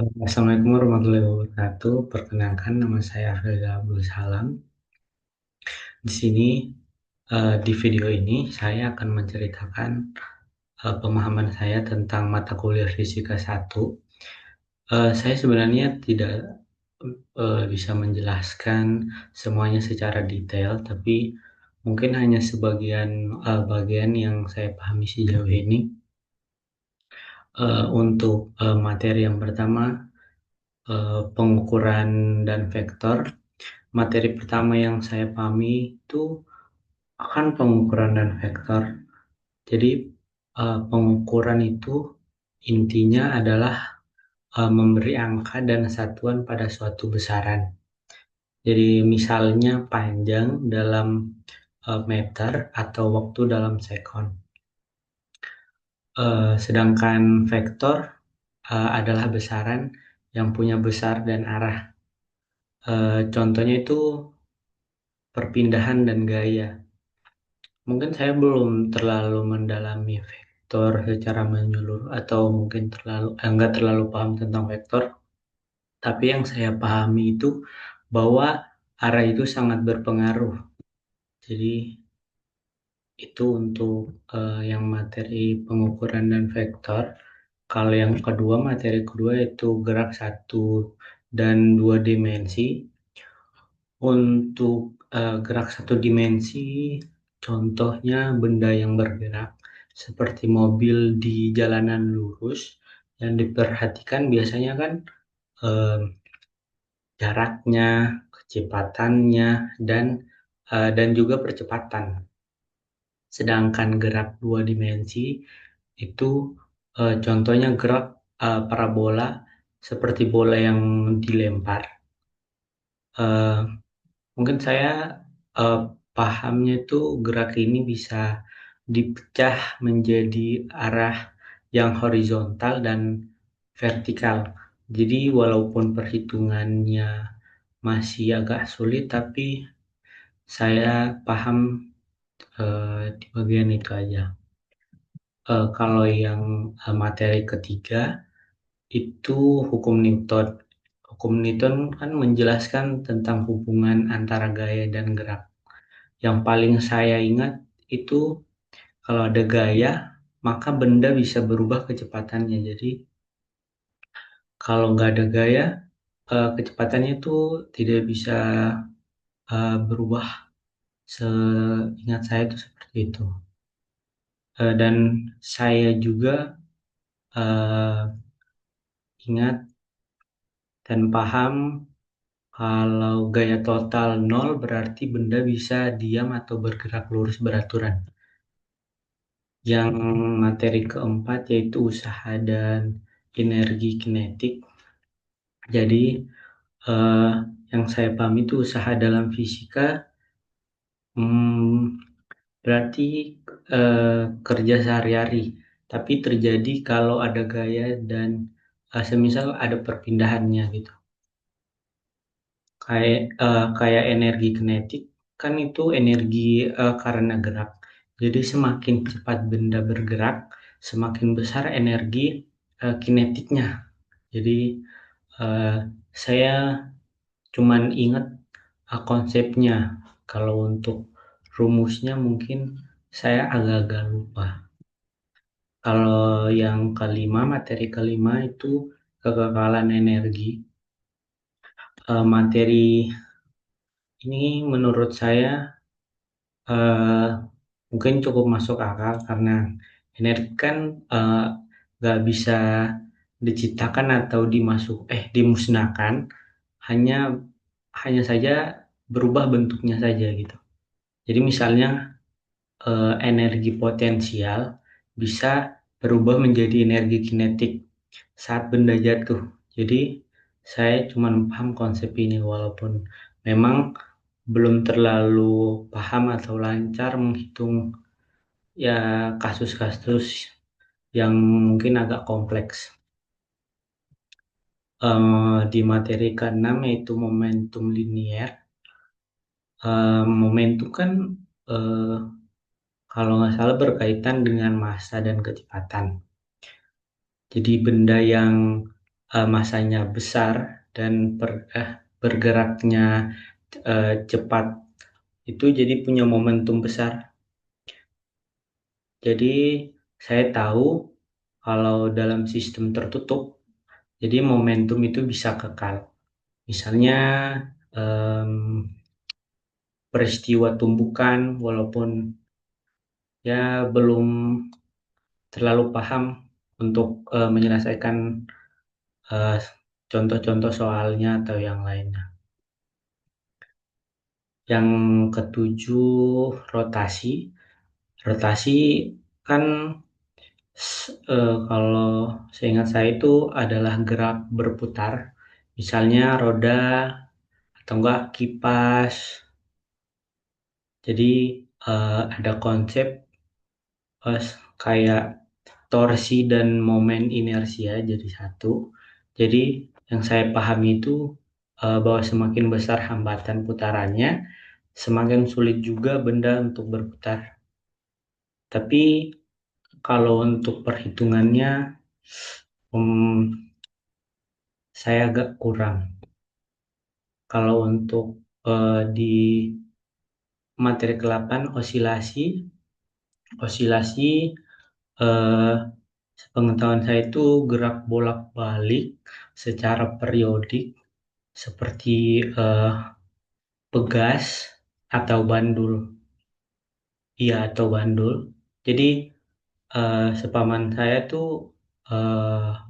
Assalamualaikum warahmatullahi wabarakatuh. Perkenalkan, nama saya Reza Abdul Salam. Di sini, di video ini saya akan menceritakan pemahaman saya tentang mata kuliah Fisika 1. Saya sebenarnya tidak bisa menjelaskan semuanya secara detail, tapi mungkin hanya sebagian bagian yang saya pahami sejauh ini. Untuk materi yang pertama, pengukuran dan vektor. Materi pertama yang saya pahami itu akan pengukuran dan vektor. Jadi pengukuran itu intinya adalah memberi angka dan satuan pada suatu besaran. Jadi misalnya panjang dalam meter atau waktu dalam sekon. Sedangkan vektor adalah besaran yang punya besar dan arah. Contohnya itu perpindahan dan gaya. Mungkin saya belum terlalu mendalami vektor secara menyeluruh atau mungkin nggak terlalu paham tentang vektor, tapi yang saya pahami itu bahwa arah itu sangat berpengaruh. Jadi itu untuk yang materi pengukuran dan vektor. Kalau yang kedua, materi kedua itu gerak satu dan dua dimensi. Untuk gerak satu dimensi, contohnya benda yang bergerak seperti mobil di jalanan lurus, yang diperhatikan biasanya kan eh, jaraknya, kecepatannya, dan juga percepatan. Sedangkan gerak dua dimensi itu contohnya gerak parabola seperti bola yang dilempar. Eh, Mungkin saya eh, pahamnya itu gerak ini bisa dipecah menjadi arah yang horizontal dan vertikal. Jadi walaupun perhitungannya masih agak sulit, tapi saya paham di bagian itu aja. Kalau yang materi ketiga itu hukum Newton. Hukum Newton kan menjelaskan tentang hubungan antara gaya dan gerak. Yang paling saya ingat itu kalau ada gaya, maka benda bisa berubah kecepatannya. Jadi kalau nggak ada gaya, kecepatannya itu tidak bisa berubah. Seingat saya itu seperti itu. Dan saya juga eh, ingat dan paham kalau gaya total nol berarti benda bisa diam atau bergerak lurus beraturan. Yang materi keempat yaitu usaha dan energi kinetik. Jadi eh, yang saya pahami itu usaha dalam fisika hmm, berarti kerja sehari-hari, tapi terjadi kalau ada gaya dan semisal ada perpindahannya gitu. Kayak energi kinetik kan itu energi karena gerak. Jadi semakin cepat benda bergerak, semakin besar energi kinetiknya. Jadi eh, saya cuman ingat konsepnya. Kalau untuk rumusnya mungkin saya agak-agak lupa. Kalau yang kelima, materi kelima itu kekekalan energi. Materi ini menurut saya eh, mungkin cukup masuk akal karena energi kan eh, nggak bisa diciptakan atau dimusnahkan, hanya hanya saja berubah bentuknya saja gitu. Jadi misalnya energi potensial bisa berubah menjadi energi kinetik saat benda jatuh. Jadi saya cuma paham konsep ini walaupun memang belum terlalu paham atau lancar menghitung ya kasus-kasus yang mungkin agak kompleks. Di materi keenam yaitu momentum linier. Momentum kan eh, kalau nggak salah berkaitan dengan massa dan kecepatan. Jadi benda yang masanya besar dan bergeraknya cepat, itu jadi punya momentum besar. Jadi saya tahu kalau dalam sistem tertutup, jadi momentum itu bisa kekal. Misalnya em, peristiwa tumbukan, walaupun ya belum terlalu paham untuk menyelesaikan eh, contoh-contoh soalnya atau yang lainnya. Yang ketujuh, rotasi. Rotasi kan kalau seingat saya itu adalah gerak berputar. Misalnya roda atau enggak kipas. Jadi ada konsep eh, kayak torsi dan momen inersia jadi satu. Jadi yang saya pahami itu bahwa semakin besar hambatan putarannya, semakin sulit juga benda untuk berputar. Tapi kalau untuk perhitungannya, saya agak kurang. Kalau untuk di materi ke-8 osilasi, osilasi eh, sepengetahuan saya itu gerak bolak-balik secara periodik seperti pegas atau bandul. Iya, atau bandul. Jadi sepaman saya tuh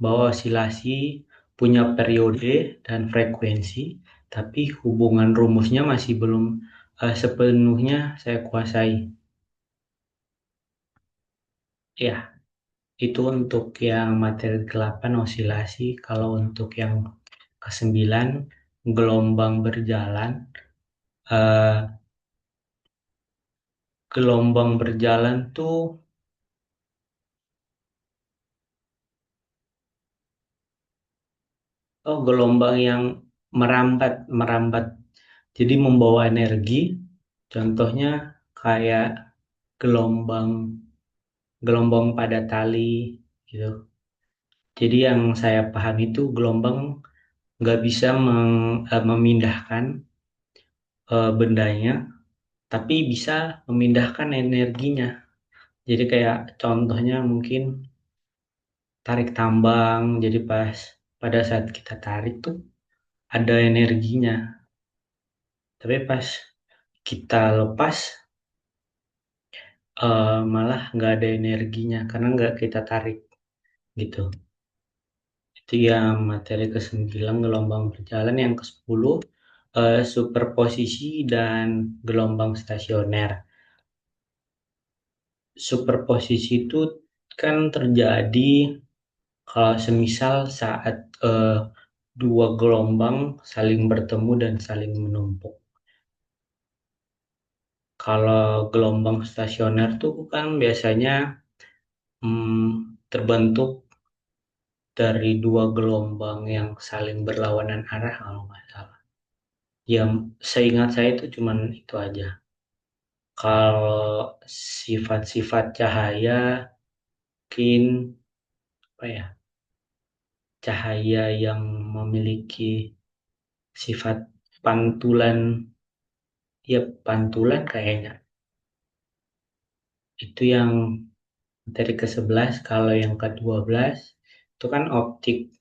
bahwa osilasi punya periode dan frekuensi, tapi hubungan rumusnya masih belum sepenuhnya saya kuasai. Ya, itu untuk yang materi ke-8 osilasi. Kalau untuk yang ke-9 gelombang berjalan, eh, gelombang berjalan tuh gelombang yang merambat merambat. Jadi membawa energi. Contohnya kayak gelombang gelombang pada tali gitu. Jadi yang saya paham itu gelombang nggak bisa memindahkan bendanya, tapi bisa memindahkan energinya. Jadi kayak contohnya mungkin tarik tambang. Jadi pada saat kita tarik tuh ada energinya, tapi pas kita lepas malah nggak ada energinya karena nggak kita tarik gitu. Itu yang materi ke-9 gelombang berjalan. Yang ke-10 superposisi dan gelombang stasioner. Superposisi itu kan terjadi kalau semisal saat dua gelombang saling bertemu dan saling menumpuk. Kalau gelombang stasioner tuh kan biasanya terbentuk dari dua gelombang yang saling berlawanan arah kalau nggak salah. Ya, seingat saya itu cuman itu aja. Kalau sifat-sifat cahaya, mungkin apa ya? Cahaya yang memiliki sifat pantulan, ya pantulan kayaknya. Itu yang dari ke-11. Kalau yang ke-12 itu kan optik.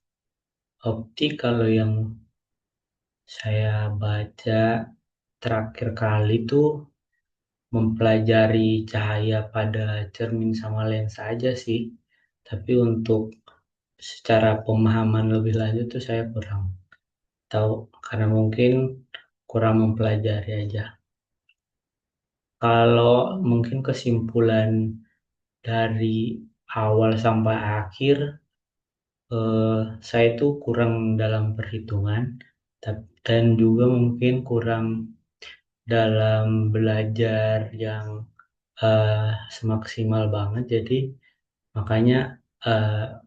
Optik kalau yang saya baca terakhir kali tuh mempelajari cahaya pada cermin sama lensa aja sih. Tapi untuk secara pemahaman lebih lanjut tuh saya kurang tahu karena mungkin kurang mempelajari aja. Kalau mungkin kesimpulan dari awal sampai akhir, saya itu kurang dalam perhitungan dan juga mungkin kurang dalam belajar yang semaksimal banget. Jadi makanya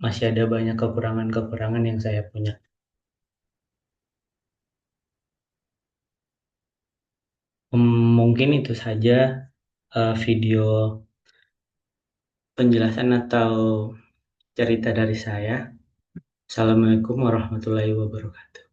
masih ada banyak kekurangan-kekurangan yang saya punya. Mungkin itu saja video penjelasan atau cerita dari saya. Assalamualaikum warahmatullahi wabarakatuh.